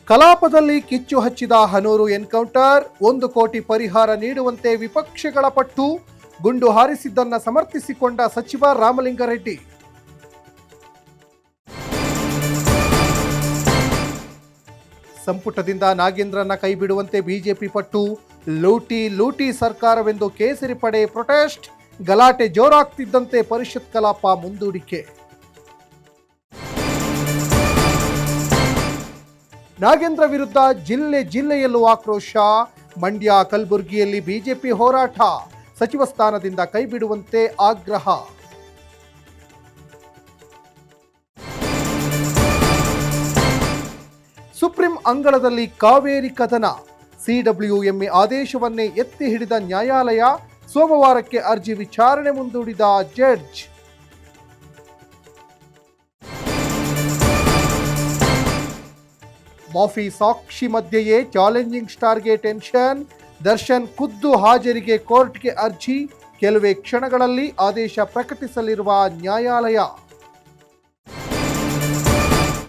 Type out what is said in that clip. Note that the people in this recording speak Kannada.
ಕಲಾಪದಲ್ಲಿ ಕಿಚ್ಚು ಹಚ್ಚಿದ ಹನೂರು ಎನ್ಕೌಂಟರ್, 1 ಕೋಟಿ ಪರಿಹಾರ ನೀಡುವಂತೆ ವಿಪಕ್ಷಗಳ ಪಟ್ಟು, ಗುಂಡು ಹಾರಿಸಿದ್ದನ್ನ ಸಮರ್ಥಿಸಿಕೊಂಡ ಸಚಿವ ರಾಮಲಿಂಗಾರೆಡ್ಡಿ. ಸಂಪುಟದಿಂದ ನಾಗೇಂದ್ರನ ಕೈಬಿಡುವಂತೆ ಬಿಜೆಪಿ ಪಟ್ಟು, ಲೂಟಿ ಸರ್ಕಾರವೆಂದು ಕೇಸರಿ ಪಡೆ ಪ್ರೊಟೆಸ್ಟ್, ಗಲಾಟೆ ಜೋರಾಗ್ತಿದ್ದಂತೆ ಪರಿಷತ್ ಕಲಾಪ ಮುಂದೂಡಿಕೆ. ನಾಗೇಂದ್ರ ವಿರುದ್ಧ ಜಿಲ್ಲೆಯಲ್ಲೂ ಆಕ್ರೋಶ, ಮಂಡ್ಯ ಕಲಬುರಗಿಯಲ್ಲಿ ಬಿಜೆಪಿ ಹೋರಾಟ, ಸಚಿವ ಸ್ಥಾನದಿಂದ ಕೈಬಿಡುವಂತೆ ಆಗ್ರಹ. ಸುಪ್ರೀಂ ಅಂಗಳದಲ್ಲಿ ಕಾವೇರಿ ಕದನ, ಸಿಡಬ್ಲ್ಯೂಎಂಎ ಆದೇಶವನ್ನೇ ಎತ್ತಿ ಹಿಡಿದ ನ್ಯಾಯಾಲಯ, ಸೋಮವಾರಕ್ಕೆ ಅರ್ಜಿ ವಿಚಾರಣೆ ಮುಂದೂಡಿದ ಜಡ್ಜ್. ಮಾಫಿ ಸಾಕ್ಷಿ ಮಧ್ಯೆಯೇ ಚಾಲೆಂಜಿಂಗ್ ಸ್ಟಾರ್ಗೆ ಟೆನ್ಷನ್, ದರ್ಶನ್ ಖುದ್ದು ಹಾಜರಿಗೆ ಕೋರ್ಟ್ಗೆ ಅರ್ಜಿ, ಕೆಲವೇ ಕ್ಷಣಗಳಲ್ಲಿ ಆದೇಶ ಪ್ರಕಟಿಸಲಿರುವ ನ್ಯಾಯಾಲಯ.